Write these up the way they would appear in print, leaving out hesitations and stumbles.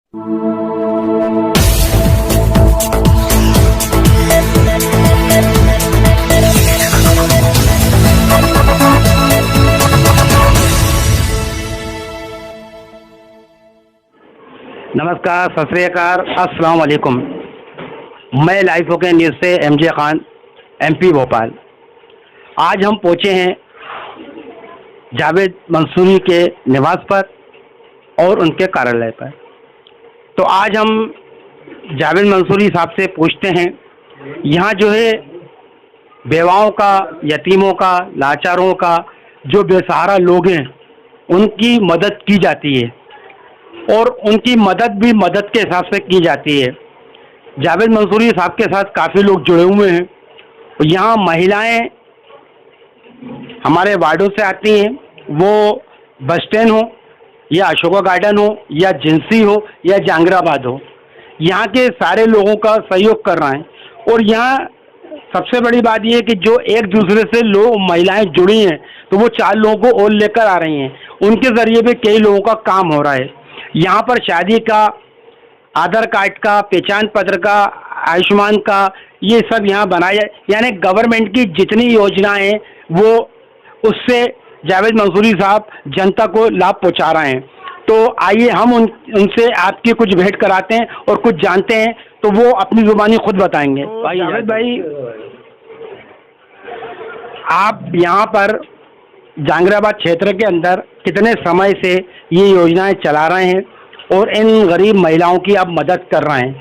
नमस्कार, सत श्री अकाल, अस्सलाम वालेकुम। मैं लाइफ ओके न्यूज़ से एमजे खान, एमपी भोपाल। आज हम पहुँचे हैं जावेद मंसूरी के निवास पर और उनके कार्यालय पर। तो आज हम जावेद मंसूरी साहब से पूछते हैं, यहाँ जो है बेवाओं का, यतीमों का, लाचारों का, जो बेसहारा लोग हैं उनकी मदद की जाती है और उनकी मदद भी मदद के हिसाब से की जाती है। जावेद मंसूरी साहब के साथ काफ़ी लोग जुड़े हुए हैं। यहाँ महिलाएं हमारे वार्डों से आती हैं, वो बस स्टैंड हो या अशोका गार्डन हो या जिंसी हो या जहांगीराबाद हो, यहाँ के सारे लोगों का सहयोग कर रहे हैं। और यहाँ सबसे बड़ी बात यह है कि जो एक दूसरे से लोग महिलाएं जुड़ी हैं तो वो 4 लोगों को और लेकर आ रही हैं। उनके ज़रिए भी कई लोगों का काम हो रहा है। यहाँ पर शादी का, आधार कार्ड का, पहचान पत्र का, आयुष्मान का, ये सब यहाँ बनाया, यानी गवर्नमेंट की जितनी योजनाएं हैं वो उससे जावेद मंसूरी साहब जनता को लाभ पहुँचा रहे हैं। तो आइए हम उनसे आपकी कुछ भेंट कराते हैं और कुछ जानते हैं, तो वो अपनी जुबानी खुद बताएंगे। जावेद भाई, आप यहाँ पर जहांगीराबाद क्षेत्र के अंदर कितने समय से ये योजनाएं चला रहे हैं और इन गरीब महिलाओं की आप मदद कर रहे हैं,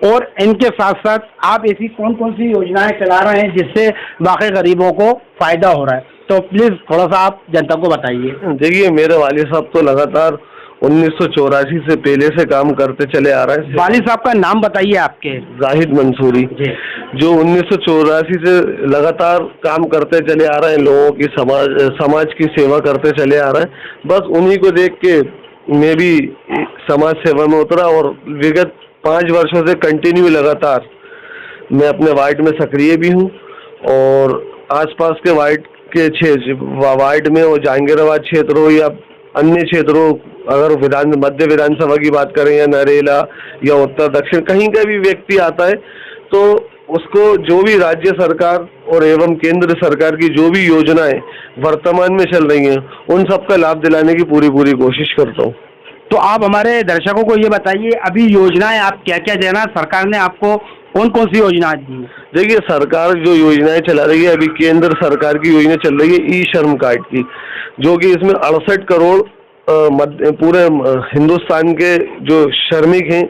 और इनके साथ साथ आप ऐसी कौन कौन सी योजनाएं चला रहे हैं जिससे बाकी गरीबों को फ़ायदा हो रहा है? तो प्लीज़ थोड़ा सा आप जनता को बताइए। देखिए, मेरे वालिद साहब तो लगातार 1984 से पहले से काम करते चले आ रहे हैं। वालिद साहब का नाम बताइए आपके। जाहिद मंसूरी, जो 1984 से लगातार काम करते चले आ रहे हैं, लोगों की समाज की सेवा करते चले आ रहे हैं। बस उन्हीं को देख के मैं भी समाज सेवा में उतरा और विगत 5 वर्षों से कंटिन्यू लगातार मैं अपने वार्ड में सक्रिय भी हूँ और आसपास के वार्ड में, और जहांगीराबाद क्षेत्र हो या अन्य क्षेत्रों, अगर मध्य विधानसभा की बात करें या नरेला या उत्तर दक्षिण, कहीं का भी व्यक्ति आता है तो उसको जो भी राज्य सरकार और एवं केंद्र सरकार की जो भी योजनाएं वर्तमान में चल रही हैं उन सब का लाभ दिलाने की पूरी कोशिश करता हूँ। तो आप हमारे दर्शकों को ये बताइए, अभी योजनाएं आप क्या क्या देना, सरकार ने आपको कौन कौन सी योजनाएं दी? देखिए, सरकार जो योजनाएं चला रही है, अभी केंद्र सरकार की योजना चल रही है ई श्रम कार्ड की, जो कि इसमें 68 करोड़ पूरे हिंदुस्तान के जो श्रमिक हैं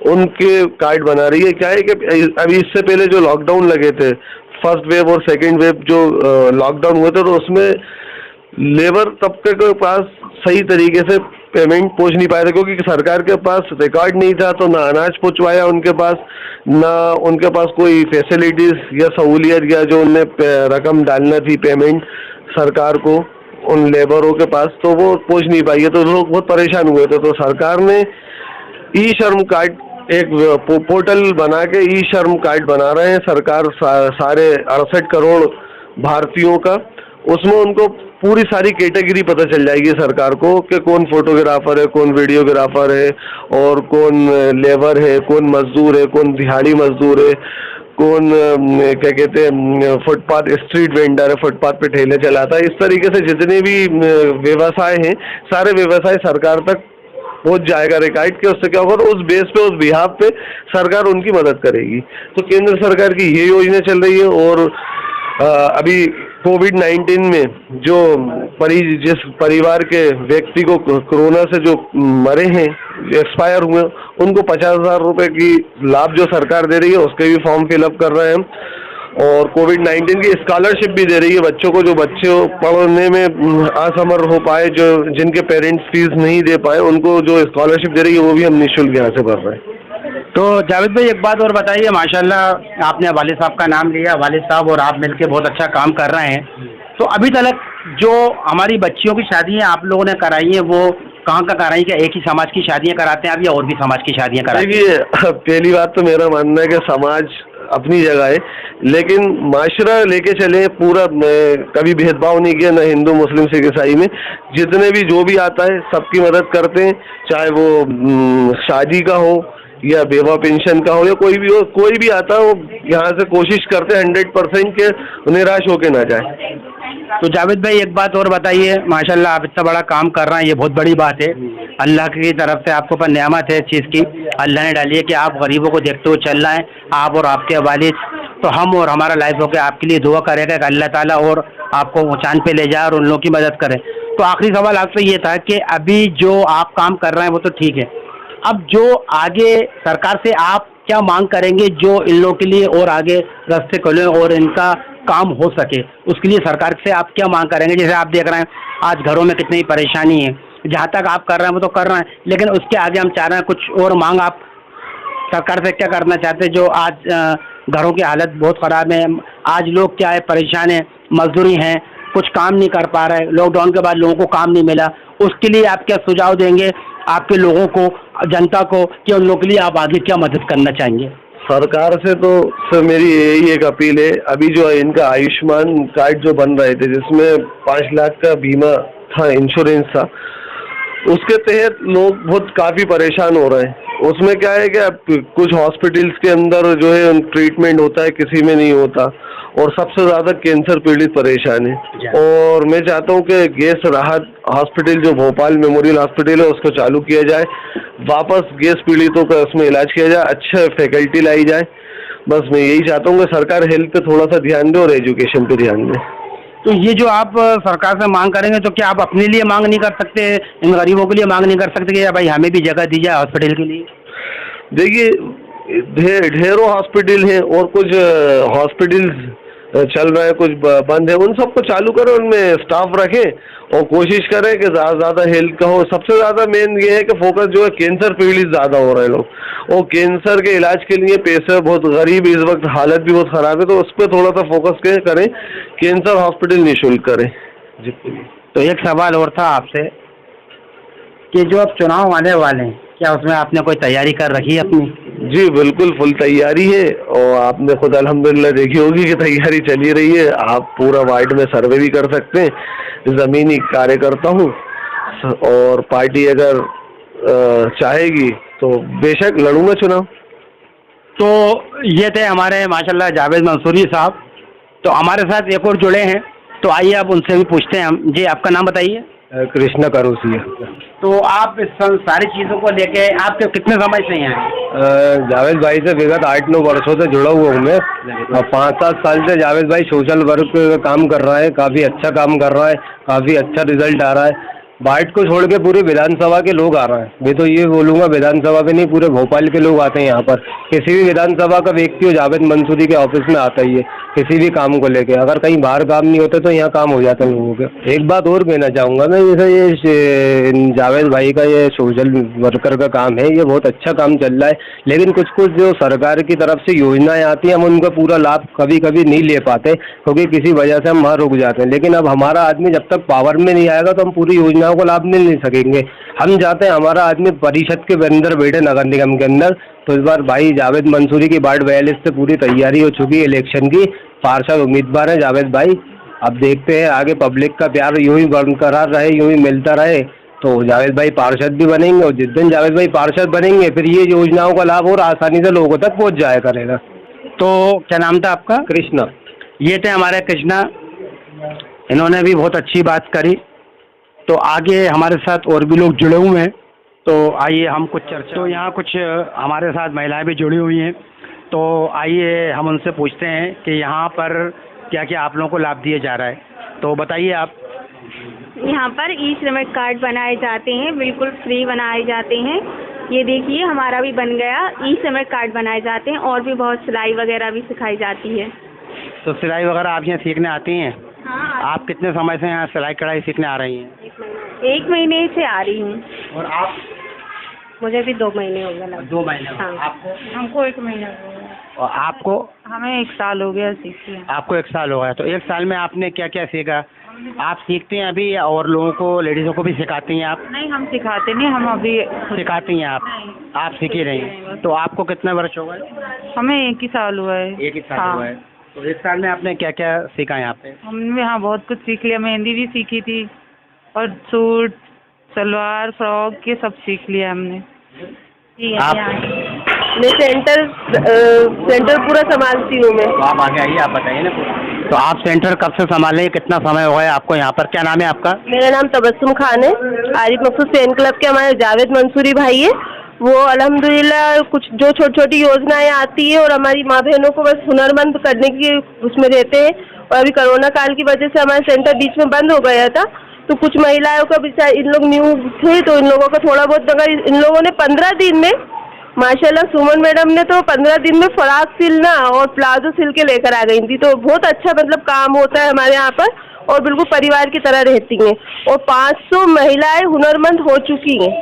उनके कार्ड बना रही है। क्या है कि अभी इससे पहले जो लॉकडाउन लगे थे, फर्स्ट वेव और सेकेंड वेव जो लॉकडाउन हुए थे, तो उसमें लेबर तबके के पास सही तरीके से पेमेंट पहुंच नहीं पाया था, क्योंकि सरकार के पास रिकॉर्ड नहीं था। तो ना अनाज पहुंचवाया उनके पास, ना उनके पास कोई फैसिलिटीज या सहूलियत या जो उन्हें रकम डालना थी पेमेंट सरकार को उन लेबरों के पास, तो वो पहुंच नहीं पाई है। तो लोग बहुत परेशान हुए थे। तो सरकार ने ई श्रम कार्ड, एक पोर्टल बना के ई श्रम कार्ड बना रहे हैं सरकार सारे 68 करोड़ भारतीयों का। उसमें उनको पूरी सारी कैटेगरी पता चल जाएगी सरकार को कि कौन फोटोग्राफर है, कौन वीडियोग्राफर है, और कौन लेबर है, कौन मजदूर है, कौन दिहाड़ी मजदूर है, कौन क्या कहते हैं फुटपाथ स्ट्रीट वेंडर है, फुटपाथ पे ठेले चलाता है। इस तरीके से जितने भी व्यवसाय हैं, सारे व्यवसाय सरकार तक पहुंच जाएगा रिकॉर्ड के। उससे क्या होगा, उस बेस पे, उस बिहाफ पे सरकार उनकी मदद करेगी। तो केंद्र सरकार की ये योजना चल रही है। और अभी कोविड-19 में जो जिस परिवार के व्यक्ति को कोरोना से जो मरे हैं, एक्सपायर हुए, उनको 50,000 रुपए की लाभ जो सरकार दे रही है उसके भी फॉर्म फिलअप कर रहे हैं। और कोविड-19 की स्कॉलरशिप भी दे रही है बच्चों को, जो बच्चे पढ़ने में असमर्थ हो पाए, जो जिनके पेरेंट्स फीस नहीं दे पाए, उनको जो स्कॉलरशिप दे रही है वो भी हम निःशुल्क यहाँ से भर रहे हैं। तो जावेद भाई, एक बात और बताइए, माशाल्लाह आपने वालिद साहब का नाम लिया, वालिद साहब और आप मिलके बहुत अच्छा काम कर रहे हैं। तो अभी तक जो हमारी बच्चियों की शादियाँ आप लोगों ने कराई हैं वो कहाँ का कराई? क्या एक ही समाज की शादियाँ कराते हैं आप या और भी समाज की शादियाँ कराते हैं? देखिए, पहली बात तो मेरा मानना है कि समाज अपनी जगह है, लेकिन माशरा लेके चले पूरा, कभी भेदभाव नहीं किया ना हिंदू मुस्लिम सिख ईसाई में। जितने भी जो भी आता है सबकी मदद करते हैं, चाहे वो शादी का हो या बेवा पेंशन का हो या कोई भी हो, कोई भी आता है वो यहाँ से कोशिश करते हैं 100% के निराश होके ना जाए। तो जावेद भाई एक बात और बताइए, माशाल्लाह आप इतना बड़ा काम कर रहे हैं, ये बहुत बड़ी बात है। अल्लाह की तरफ से आपके ऊपर नेमत है इस चीज़ की, अल्लाह ने डाली है कि आप गरीबों को देखते हुए चल रहे हैं, आप और आपके वालिद। तो हम और हमारा लाइफ होकर आपके लिए दुआ करेगा कि अल्लाह ताला और आपको ऊंचाई पे ले जाए और उन लोगों की मदद करे। तो आखिरी सवाल आपसे ये था कि अभी जो आप काम कर रहे हैं वो तो ठीक है, अब जो आगे सरकार से आप क्या मांग करेंगे जो इन लोगों के लिए और आगे रास्ते खोले और इनका काम हो सके, उसके लिए सरकार से आप क्या मांग करेंगे? जैसे आप देख रहे हैं आज घरों में कितनी परेशानी है, जहाँ तक आप कर रहे हैं वो तो कर रहे हैं, लेकिन उसके आगे हम चाह रहे हैं कुछ और मांग आप सरकार से क्या करना चाहते हैं? जो आज घरों की हालत बहुत ख़राब है, आज लोग क्या है परेशान है, मजदूरी हैं, कुछ काम नहीं कर पा रहे, लॉकडाउन के बाद लोगों को काम नहीं मिला, उसके लिए आप क्या सुझाव देंगे आपके लोगों को, जनता को, कि उन लोगों के लिए आप आगे क्या मदद करना चाहेंगे? सरकार से तो सर मेरी यही एक अपील है, अभी जो इनका आयुष्मान कार्ड जो बन रहे थे जिसमें 5 लाख का बीमा था, इंश्योरेंस था, उसके तहत लोग बहुत काफ़ी परेशान हो रहे हैं। उसमें क्या है कि अब कुछ हॉस्पिटल्स के अंदर जो है ट्रीटमेंट होता है, किसी में नहीं होता, और सबसे ज़्यादा कैंसर पीड़ित परेशान है। और मैं चाहता हूँ कि गैस राहत हॉस्पिटल जो भोपाल मेमोरियल हॉस्पिटल है उसको चालू किया जाए, वापस गैस पीड़ितों का उसमें इलाज किया जाए, अच्छे फैकल्टी लाई जाए। बस मैं यही चाहता हूँ कि सरकार हेल्थ पे थोड़ा सा ध्यान दे और एजुकेशन पे ध्यान दे। तो ये जो आप सरकार से मांग करेंगे तो क्या आप अपने लिए मांग नहीं कर सकते, इन गरीबों के लिए मांग नहीं कर सकते कि या भाई हमें भी जगह दी जाए हॉस्पिटल के लिए? देखिए ढेरों हॉस्पिटल हैं और कुछ हॉस्पिटल्स चल रहा है, कुछ बंद है, उन सबको चालू करें, उनमें स्टाफ रखें और कोशिश करें कि ज़्यादा से ज़्यादा हेल्थ का हो। सबसे ज़्यादा मेन ये है कि फोकस जो है कैंसर पीड़ित ज़्यादा हो रहे हैं लोग, और कैंसर के इलाज के लिए पैसे बहुत गरीब, इस वक्त हालत भी बहुत ख़राब है, तो उस पर थोड़ा सा फोकस करें, कैंसर हॉस्पिटल निःशुल्क करें। जी। तो एक सवाल और था आपसे कि जो अब चुनाव आने वाले हैं, क्या उसमें आपने कोई तैयारी कर रखी है अपनी? जी बिल्कुल फुल तैयारी है, और आपने खुद अल्हम्दुलिल्लाह देखी होगी कि तैयारी चली रही है। आप पूरा वार्ड में सर्वे भी कर सकते हैं, ज़मीनी कार्य करता हूँ, और पार्टी अगर चाहेगी तो बेशक लड़ूंगा चुनाव। तो ये थे हमारे माशाल्लाह जावेद मंसूरी साहब। तो हमारे साथ एक और जुड़े हैं, तो आइए अब उनसे भी पूछते हैं हम। जी आपका नाम बताइए। कृष्णा करोसिया। तो आप इस सारी चीज़ों को लेके आप कितने समय से हैं? जावेद भाई से विगत 8-9 वर्षों से जुड़ा हुआ हूँ मैं, और 5-7 साल से जावेद भाई सोशल वर्क काम कर रहा है, काफ़ी अच्छा काम कर रहा है, काफ़ी अच्छा रिजल्ट आ रहा है। वार्ड को छोड़ के पूरे विधानसभा के लोग आ रहे हैं। मैं तो ये बोलूँगा विधानसभा के नहीं, पूरे भोपाल के लोग आते हैं यहाँ पर। किसी भी विधानसभा का व्यक्ति हो जावेद मंसूरी के ऑफिस में आता ही है, किसी भी काम को लेके। अगर कहीं बाहर काम नहीं होता तो यहाँ काम हो जाता है लोगों के। एक बात और कहना चाहूँगा मैं, जैसे ये जावेद भाई का ये सोशल वर्कर का काम है, ये बहुत अच्छा काम चल रहा है, लेकिन कुछ कुछ जो सरकार की तरफ से योजनाएं आती हैं हम उनका पूरा लाभ कभी कभी नहीं ले पाते, क्योंकि किसी वजह से हम वहाँ रुक जाते हैं। लेकिन अब हमारा आदमी जब तक पावर में नहीं आएगा तो हम पूरी योजना को लाभ मिल नहीं सकेंगे। हम चाहते हैं हमारा आदमी परिषद के अंदर बैठे, नगर निगम के अंदर। तो इस बार भाई जावेद मंसूरी की वार्ड 42 से पूरी तैयारी हो चुकी है इलेक्शन की, पार्षद उम्मीदवार है जावेद भाई। अब देखते हैं आगे पब्लिक का प्यार यूं ही बरकरार रहे, यूं ही मिलता रहे, तो जावेद भाई पार्षद भी बनेंगे, और जिस दिन जावेद भाई पार्षद बनेंगे फिर ये योजनाओं का लाभ और आसानी से लोगों तक पहुँच जाया करेगा। तो क्या नाम था आपका? कृष्णा। ये थे हमारे कृष्णा, इन्होंने भी बहुत अच्छी बात करी। तो आगे हमारे साथ और भी लोग जुड़े हुए हैं, तो आइए हम कुछ चर्चा। तो यहाँ कुछ हमारे साथ महिलाएं भी जुड़ी हुई हैं, तो आइए हम उनसे पूछते हैं कि यहाँ पर क्या क्या आप लोगों को लाभ दिए जा रहा है। तो बताइए आप। यहाँ पर ई श्रमिक कार्ड बनाए जाते हैं, बिल्कुल फ्री बनाए जाते हैं। ये देखिए हमारा भी बन गया, ई श्रमिक कार्ड बनाए जाते हैं, और भी बहुत सिलाई वगैरह भी सिखाई जाती है। तो सिलाई वगैरह आप यहाँ सीखने आती हैं? हाँ। आप कितने समय से यहाँ सिलाई कढ़ाई सीखने आ रही हैं? 1 महीने से आ रही हूँ। और आप? मुझे भी 2 महीने हो गए। 2 महीने। हाँ। आपको? हमको 1 महीना हो गया। और आपको? हमें 1 साल हो गया सीखते हैं। आपको 1 साल हो गया। तो 1 साल में आपने क्या क्या सीखा? आप सीखते हैं अभी और लोगों को, लेडीज़ों को भी सिखाती हैं आप? नहीं, हम सिखाते नहीं, हम अभी सिखाती हैं आप सीख ही रही हैं। तो आपको कितने वर्ष हो गए? हमें 1 ही साल हुआ है। 1 ही साल हुआ है। तो इस साल में आपने क्या क्या सीखा है यहाँ पे? हमने यहाँ बहुत कुछ सीख लिया, मेहंदी भी सीखी थी और सूट, सलवार, फ्रॉक, ये सब सीख लिया हमने। आप मैं सेंटर पूरा संभालती हूँ मैं। तो आप आगे आइए, आप बताइए ना। तो आप सेंटर कब से संभाले, कितना समय हो गया आपको यहाँ पर? क्या नाम है आपका? मेरा नाम तबस्सुम खान है। आरिफ मकसूद फैन क्लब के हमारे जावेद मंसूरी भाई है, वो अल्हम्दुलिल्लाह कुछ जो छोटी छोटी योजनाएं आती है और हमारी माँ बहनों को बस हुनरमंद करने की उसमें रहते हैं। और अभी कोरोना काल की वजह से हमारा सेंटर बीच में बंद हो गया था, तो कुछ महिलाओं का बेचारा, इन लोग न्यू थे तो इन लोगों का थोड़ा बहुत, मगर इन लोगों ने 15 दिन में माशाल्लाह, सुमन मैडम ने तो 15 दिन में फ्रॉक सिलना और प्लाजो सिल के लेकर आ गई थी। तो बहुत अच्छा मतलब काम होता है हमारे यहाँ पर और बिल्कुल परिवार की तरह रहती हैं। और 500 महिलाएं हुनरमंद हो चुकी हैं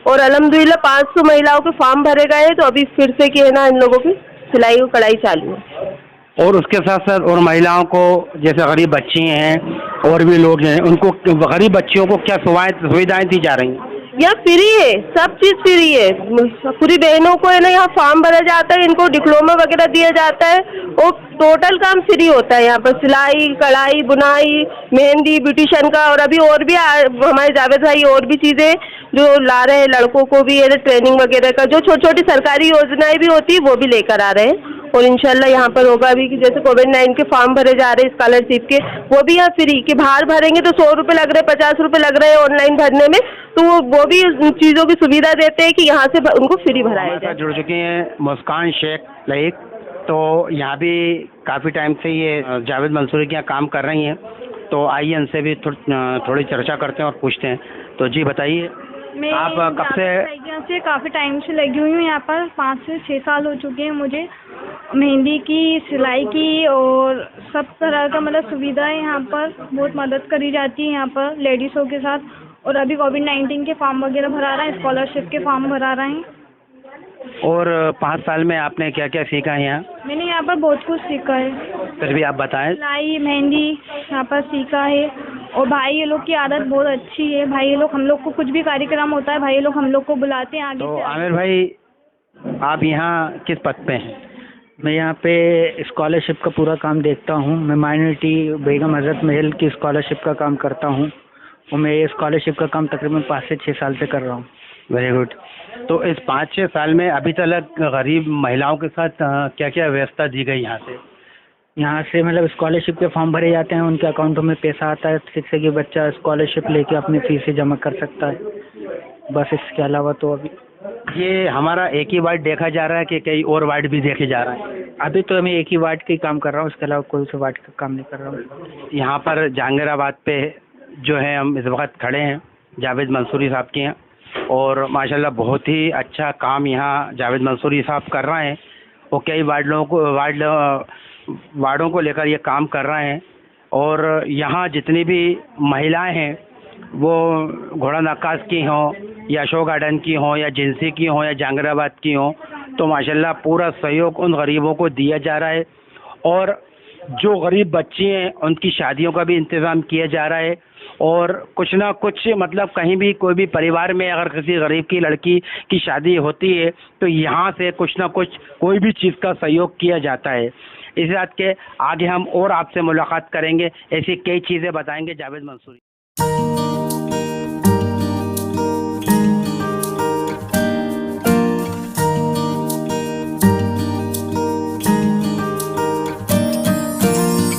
और अल्हम्दुलिल्लाह 500 महिलाओं के फॉर्म भरे गए हैं। तो अभी फिर से कि है ना, इन लोगों की सिलाई और कढ़ाई चालू है। और उसके साथ साथ और महिलाओं को, जैसे गरीब बच्ची हैं और भी लोग हैं, उनको, गरीब बच्चियों को क्या सुविधाएं दी जा रही हैं? यहाँ फ्री है, सब चीज़ फ्री है। पूरी बहनों को है ना यहाँ फॉर्म भरा जाता है, इनको डिप्लोमा वगैरह दिया जाता है और टोटल काम फ्री होता है यहाँ पर। सिलाई, कढ़ाई, बुनाई, मेहंदी, ब्यूटिशियन का, और अभी और भी हमारे जावेद भाई और भी चीज़ें जो ला रहे हैं, लड़कों को भी है ट्रेनिंग वगैरह का, जो छोटी छोटी सरकारी योजनाएं भी होती है वो भी लेकर आ रहे हैं। और इंशाल्लाह यहाँ पर होगा भी कि जैसे कोविड-19 के फॉर्म भरे जा रहे हैं स्कॉलरशिप के, वो भी यहाँ फ्री, कि बाहर भरेंगे तो 100 रुपये लग रहे हैं, 50 रुपये लग रहे हैं ऑनलाइन भरने में, तो वो भी चीज़ों की सुविधा देते हैं कि यहाँ से उनको फ्री भराया जाए। जुड़ चुकी हैं मुस्कान शेख लाइक, तो यहाँ भी काफ़ी टाइम से ये जावेद मंसूरी के यहाँ काम कर रही हैं। तो आइए इनसे भी थोड़ी चर्चा करते हैं और पूछते हैं। तो जी बताइए, आप कब से? काफ़ी टाइम से लगी हुई हूँ यहाँ पर, 5 से 6 साल हो चुके हैं मुझे। मेहंदी की, सिलाई की और सब तरह का मतलब सुविधाएं यहाँ पर बहुत मदद करी जाती है यहाँ पर लेडीज़ों के साथ। और अभी कोविड-19 के फॉर्म वगैरह भरा रहे हैं, स्कॉलरशिप के फॉर्म भरा रहे हैं। और 5 साल में आपने क्या क्या सीखा है यहाँ? मैंने यहाँ पर बहुत कुछ सीखा है। फिर भी आप बताएं। सिलाई, मेहंदी यहाँ पर सीखा है। और भाई ये लोग की आदत बहुत अच्छी है। भाई ये लोग, हम लोग को कुछ भी कार्यक्रम होता है, भाई ये लोग हम लोग को बुलाते हैं आगे तो से। आमिर भाई, आप यहाँ किस पद पे हैं? मैं यहाँ पे स्कॉलरशिप का पूरा काम देखता हूँ। मैं माइनॉरिटी बेगम हज़रत महल की स्कॉलरशिप का काम करता हूँ और मैं ये स्कॉलरशिप का काम तकरीबन 5 से 6 साल से कर रहा हूँ। Very good. तो इस 5-6 साल में अभी तक गरीब महिलाओं के साथ क्या क्या व्यवस्था दी गई यहाँ से? यहाँ से मतलब स्कॉलरशिप के फॉर्म भरे जाते हैं, उनके अकाउंटों में पैसा आता है, जिससे कि बच्चा स्कॉलरशिप लेके अपनी फीसें जमा कर सकता है। बस इसके अलावा तो अभी ये हमारा एक ही वार्ड देखा जा रहा है कि कई और वार्ड भी देखे जा रहा है? अभी तो मैं एक ही वार्ड का काम कर रहा हूँ, इसके अलावा कोई से वार्ड का काम नहीं कर रहा हूँ। यहाँ पर जहांगीराबाद पे जो है हम इस वक्त खड़े हैं जावेद मंसूरी साहब के यहाँ, और माशाल्लाह बहुत ही अच्छा काम यहाँ जावेद मंसूरी साहब कर रहे हैं। वो कई वार्डों को लेकर ये काम कर रहे हैं। और यहाँ जितनी भी महिलाएं हैं, वो घोड़ा नक्काश की हों या अशोक गार्डन की हों या जिंसी की हों या जहांगीराबाद की हों, तो माशाल्लाह पूरा सहयोग उन गरीबों को दिया जा रहा है। और जो गरीब बच्चे हैं उनकी शादियों का भी इंतज़ाम किया जा रहा है। और कुछ ना कुछ मतलब कहीं भी कोई भी परिवार में अगर किसी गरीब की लड़की की शादी होती है तो यहाँ से कुछ ना कुछ कोई भी चीज़ का सहयोग किया जाता है। इस बात के आगे हम और आपसे मुलाकात करेंगे, ऐसी कई चीज़ें बताएंगे जावेद मंसूरी।